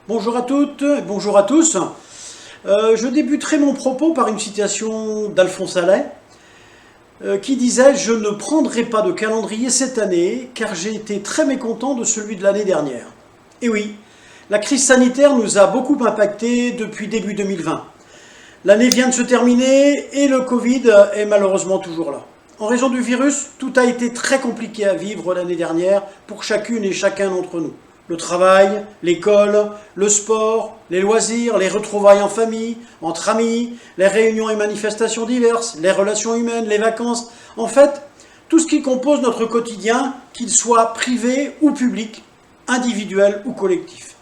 Bonjour à toutes, bonjour à tous. Je débuterai mon propos par une citation d'Alphonse Allais qui disait « Je ne prendrai pas de calendrier cette année car j'ai été très mécontent de celui de l'année dernière ». Et oui, la crise sanitaire nous a beaucoup impactés depuis début 2020. L'année vient de se terminer et le Covid est malheureusement toujours là. En raison du virus, tout a été très compliqué à vivre l'année dernière pour chacune et chacun d'entre nous. Le travail, l'école, le sport, les loisirs, les retrouvailles en famille, entre amis, les réunions et manifestations diverses, les relations humaines, les vacances. En fait, tout ce qui compose notre quotidien, qu'il soit privé ou public, individuel ou collectif.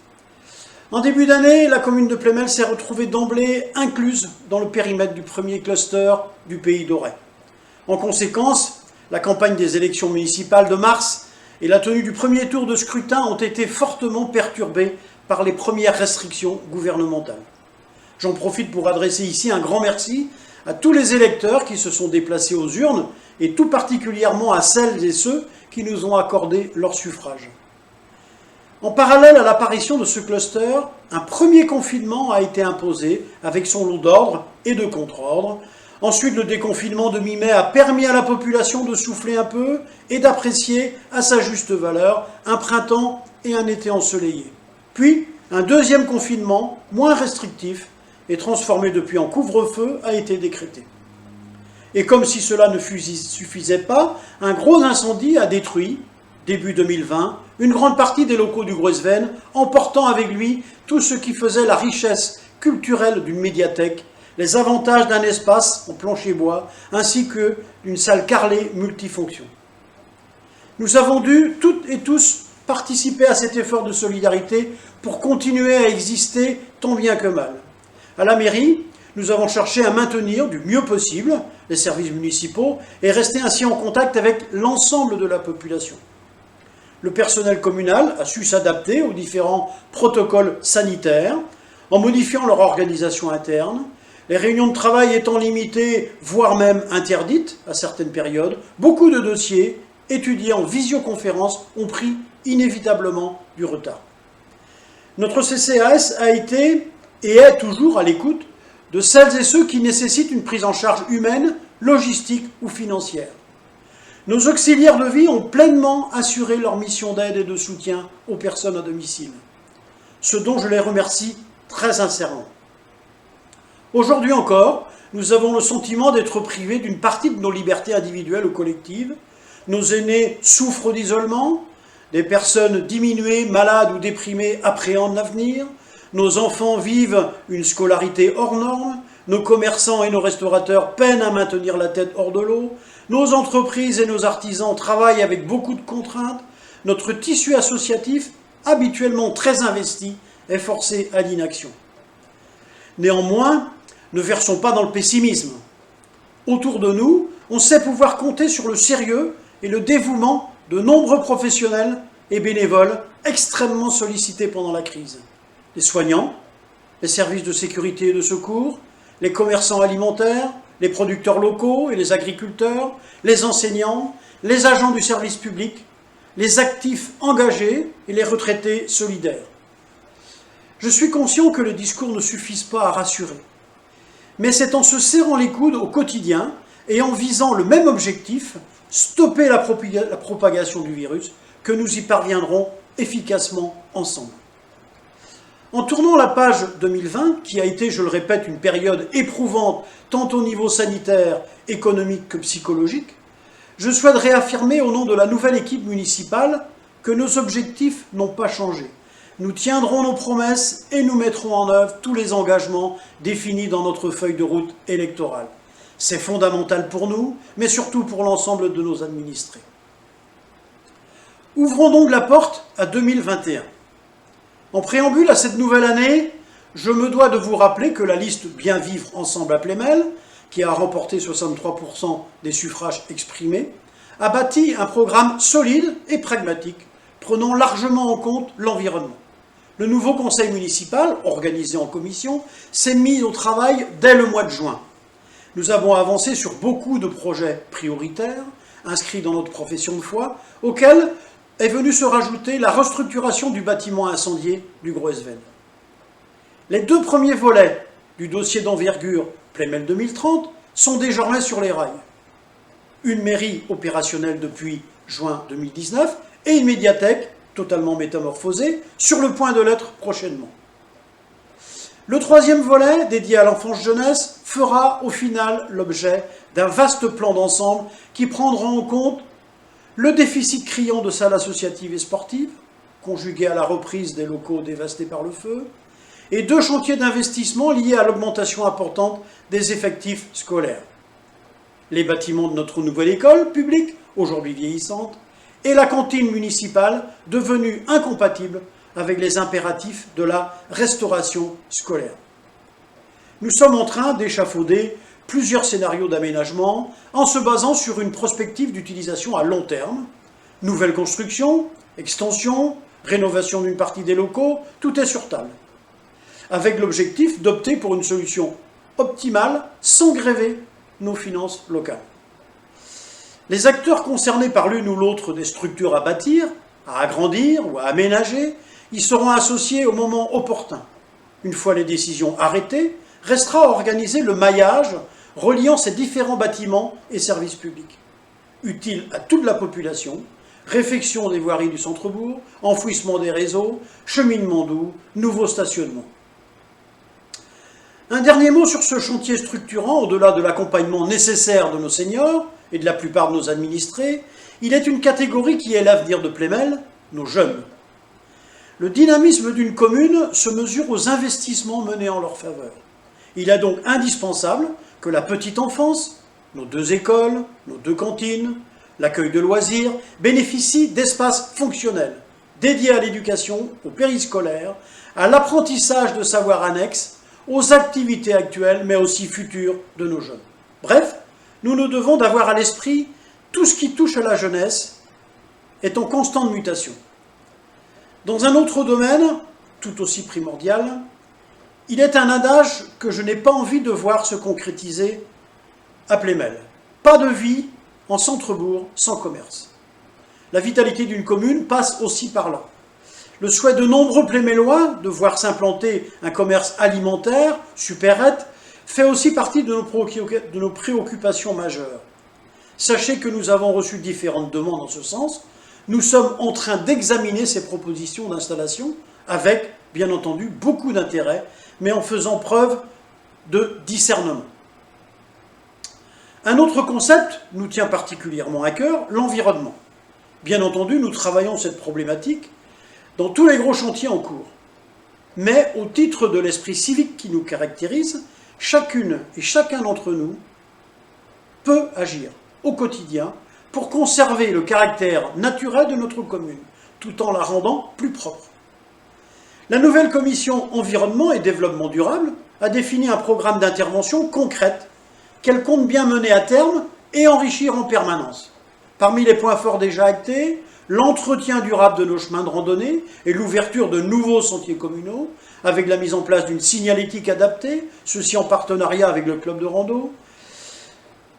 En début d'année, la commune de Plémel s'est retrouvée d'emblée incluse dans le périmètre du premier cluster du Pays d'Auray. En conséquence, la campagne des élections municipales de mars et la tenue du premier tour de scrutin ont été fortement perturbées par les premières restrictions gouvernementales. J'en profite pour adresser ici un grand merci à tous les électeurs qui se sont déplacés aux urnes et tout particulièrement à celles et ceux qui nous ont accordé leur suffrage. En parallèle à l'apparition de ce cluster, un premier confinement a été imposé avec son lot d'ordres et de contre-ordres. Ensuite, le déconfinement de mi-mai a permis à la population de souffler un peu et d'apprécier à sa juste valeur un printemps et un été ensoleillé. Puis, un deuxième confinement, moins restrictif et transformé depuis en couvre-feu, a été décrété. Et comme si cela ne suffisait pas, un gros incendie a détruit, début 2020, une grande partie des locaux du Groesven, emportant avec lui tout ce qui faisait la richesse culturelle d'une médiathèque, les avantages d'un espace en plancher bois, ainsi que d'une salle carrelée multifonction. Nous avons dû, toutes et tous, participer à cet effort de solidarité pour continuer à exister tant bien que mal. À la mairie, nous avons cherché à maintenir du mieux possible les services municipaux et rester ainsi en contact avec l'ensemble de la population. Le personnel communal a su s'adapter aux différents protocoles sanitaires en modifiant leur organisation interne. Les réunions de travail étant limitées, voire même interdites à certaines périodes, beaucoup de dossiers étudiés en visioconférence ont pris inévitablement du retard. Notre CCAS a été et est toujours à l'écoute de celles et ceux qui nécessitent une prise en charge humaine, logistique ou financière. Nos auxiliaires de vie ont pleinement assuré leur mission d'aide et de soutien aux personnes à domicile, ce dont je les remercie très sincèrement. Aujourd'hui encore, nous avons le sentiment d'être privés d'une partie de nos libertés individuelles ou collectives. Nos aînés souffrent d'isolement, des personnes diminuées, malades ou déprimées appréhendent l'avenir, nos enfants vivent une scolarité hors norme, nos commerçants et nos restaurateurs peinent à maintenir la tête hors de l'eau, nos entreprises et nos artisans travaillent avec beaucoup de contraintes, notre tissu associatif, habituellement très investi, est forcé à l'inaction. Néanmoins, ne versons pas dans le pessimisme. Autour de nous, on sait pouvoir compter sur le sérieux et le dévouement de nombreux professionnels et bénévoles extrêmement sollicités pendant la crise. Les soignants, les services de sécurité et de secours, les commerçants alimentaires, les producteurs locaux et les agriculteurs, les enseignants, les agents du service public, les actifs engagés et les retraités solidaires. Je suis conscient que les discours ne suffisent pas à rassurer. Mais c'est en se serrant les coudes au quotidien et en visant le même objectif, stopper la propagation du virus, que nous y parviendrons efficacement ensemble. En tournant la page 2020, qui a été, je le répète, une période éprouvante tant au niveau sanitaire, économique que psychologique, je souhaite réaffirmer au nom de la nouvelle équipe municipale que nos objectifs n'ont pas changé. Nous tiendrons nos promesses et nous mettrons en œuvre tous les engagements définis dans notre feuille de route électorale. C'est fondamental pour nous, mais surtout pour l'ensemble de nos administrés. Ouvrons donc la porte à 2021. En préambule à cette nouvelle année, je me dois de vous rappeler que la liste Bien vivre ensemble à Plémel, qui a remporté 63% des suffrages exprimés, a bâti un programme solide et pragmatique, prenant largement en compte l'environnement. Le nouveau conseil municipal, organisé en commission, s'est mis au travail dès le mois de juin. Nous avons avancé sur beaucoup de projets prioritaires, inscrits dans notre profession de foi, auxquels est venue se rajouter la restructuration du bâtiment incendié du Groesven. Les 2 premiers volets du dossier d'envergure Plemel 2030 sont désormais sur les rails. Une mairie opérationnelle depuis juin 2019 et une médiathèque totalement métamorphosée sur le point de l'être prochainement. Le 3e volet, dédié à l'enfance-jeunesse, fera au final l'objet d'un vaste plan d'ensemble qui prendra en compte le déficit criant de salles associatives et sportives, conjugué à la reprise des locaux dévastés par le feu, et 2 chantiers d'investissement liés à l'augmentation importante des effectifs scolaires. Les bâtiments de notre nouvelle école publique, aujourd'hui vieillissante, et la cantine municipale, devenue incompatible avec les impératifs de la restauration scolaire. Nous sommes en train d'échafauder plusieurs scénarios d'aménagement en se basant sur une prospective d'utilisation à long terme, nouvelle construction, extension, rénovation d'une partie des locaux, tout est sur table, avec l'objectif d'opter pour une solution optimale sans gréver nos finances locales. Les acteurs concernés par l'une ou l'autre des structures à bâtir, à agrandir ou à aménager, y seront associés au moment opportun. Une fois les décisions arrêtées, restera à organiser le maillage reliant ces différents bâtiments et services publics. Utile à toute la population, réfection des voiries du centre-bourg, enfouissement des réseaux, cheminement doux, nouveau stationnement. Un dernier mot sur ce chantier structurant, au-delà de l'accompagnement nécessaire de nos seniors et de la plupart de nos administrés, il est une catégorie qui est l'avenir de Plemel, nos jeunes. Le dynamisme d'une commune se mesure aux investissements menés en leur faveur. Il est donc indispensable que la petite enfance, nos 2 écoles, nos 2 cantines, l'accueil de loisirs, bénéficient d'espaces fonctionnels, dédiés à l'éducation, au périscolaire, à l'apprentissage de savoirs annexes, aux activités actuelles, mais aussi futures de nos jeunes. Bref, nous nous devons d'avoir à l'esprit tout ce qui touche à la jeunesse est en constante mutation. Dans un autre domaine, tout aussi primordial, il est un adage que je n'ai pas envie de voir se concrétiser à Plemel. Pas de vie en centre-bourg sans commerce. La vitalité d'une commune passe aussi par là. Le souhait de nombreux Plémélois de voir s'implanter un commerce alimentaire, supérette, fait aussi partie de nos préoccupations majeures. Sachez que nous avons reçu différentes demandes en ce sens. Nous sommes en train d'examiner ces propositions d'installation avec, bien entendu, beaucoup d'intérêt, mais en faisant preuve de discernement. Un autre concept nous tient particulièrement à cœur, l'environnement. Bien entendu, nous travaillons cette problématique dans tous les gros chantiers en cours. Mais au titre de l'esprit civique qui nous caractérise, chacune et chacun d'entre nous peut agir au quotidien pour conserver le caractère naturel de notre commune, tout en la rendant plus propre. La nouvelle commission Environnement et Développement durable a défini un programme d'intervention concrète qu'elle compte bien mener à terme et enrichir en permanence. Parmi les points forts déjà actés, l'entretien durable de nos chemins de randonnée et l'ouverture de nouveaux sentiers communaux, avec la mise en place d'une signalétique adaptée, ceci en partenariat avec le club de rando.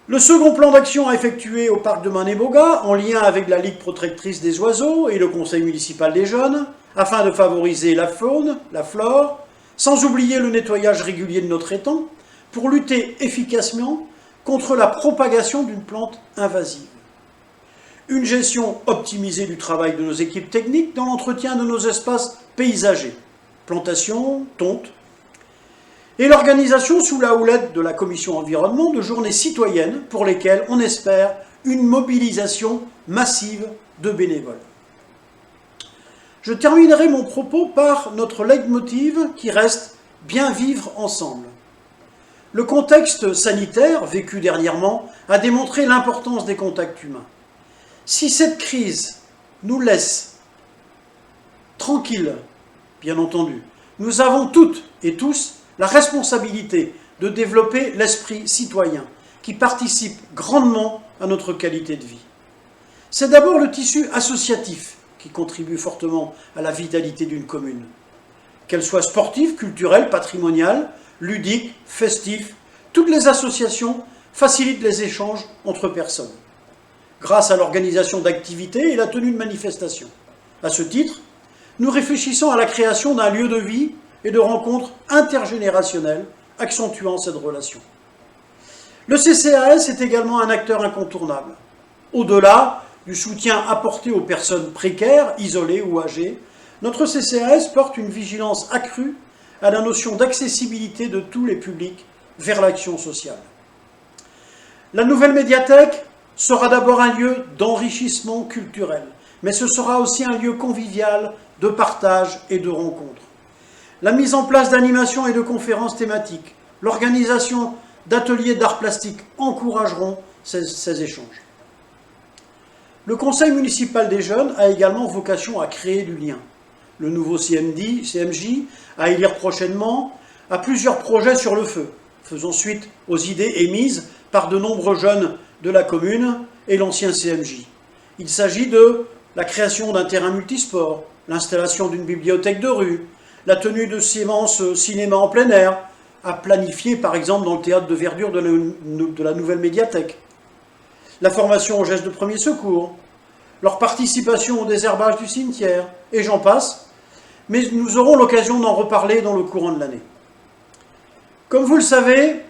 Le second plan d'action à effectuer au parc de Mané-Boga, en lien avec la Ligue protectrice des oiseaux et le conseil municipal des jeunes, afin de favoriser la faune, la flore, sans oublier le nettoyage régulier de notre étang, pour lutter efficacement contre la propagation d'une plante invasive. Une gestion optimisée du travail de nos équipes techniques dans l'entretien de nos espaces paysagers, plantations, tontes, et l'organisation sous la houlette de la commission environnement de journées citoyennes pour lesquelles on espère une mobilisation massive de bénévoles. Je terminerai mon propos par notre leitmotiv qui reste « Bien vivre ensemble ». Le contexte sanitaire vécu dernièrement a démontré l'importance des contacts humains. Si cette crise nous laisse tranquilles, bien entendu, nous avons toutes et tous la responsabilité de développer l'esprit citoyen qui participe grandement à notre qualité de vie. C'est d'abord le tissu associatif qui contribue fortement à la vitalité d'une commune. Qu'elle soit sportive, culturelle, patrimoniale, ludique, festive, toutes les associations facilitent les échanges entre personnes, grâce à l'organisation d'activités et la tenue de manifestations. À ce titre, nous réfléchissons à la création d'un lieu de vie et de rencontres intergénérationnelles accentuant cette relation. Le CCAS est également un acteur incontournable. Au-delà du soutien apporté aux personnes précaires, isolées ou âgées, notre CCAS porte une vigilance accrue à la notion d'accessibilité de tous les publics vers l'action sociale. La nouvelle médiathèque sera d'abord un lieu d'enrichissement culturel, mais ce sera aussi un lieu convivial de partage et de rencontre. La mise en place d'animations et de conférences thématiques, l'organisation d'ateliers d'art plastique encourageront ces échanges. Le Conseil municipal des jeunes a également vocation à créer du lien. Le nouveau CMJ, à élire prochainement, a plusieurs projets sur le feu, faisant suite aux idées émises par de nombreux jeunes de la commune et l'ancien CMJ. Il s'agit de la création d'un terrain multisport, l'installation d'une bibliothèque de rue, la tenue de séances cinéma en plein air, à planifier par exemple dans le théâtre de verdure de la nouvelle médiathèque, la formation aux gestes de premier secours, leur participation au désherbage du cimetière, et j'en passe, mais nous aurons l'occasion d'en reparler dans le courant de l'année. Comme vous le savez,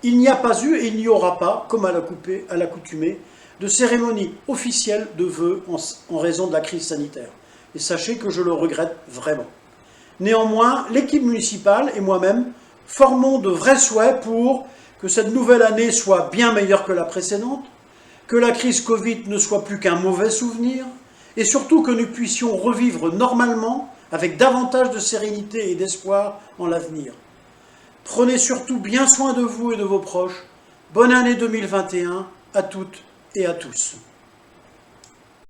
il n'y a pas eu et il n'y aura pas, comme à l'accoutumée, de cérémonie officielle de vœux en raison de la crise sanitaire. Et sachez que je le regrette vraiment. Néanmoins, l'équipe municipale et moi-même formons de vrais souhaits pour que cette nouvelle année soit bien meilleure que la précédente, que la crise Covid ne soit plus qu'un mauvais souvenir, et surtout que nous puissions revivre normalement avec davantage de sérénité et d'espoir en l'avenir. Prenez surtout bien soin de vous et de vos proches. Bonne année 2021 à toutes et à tous.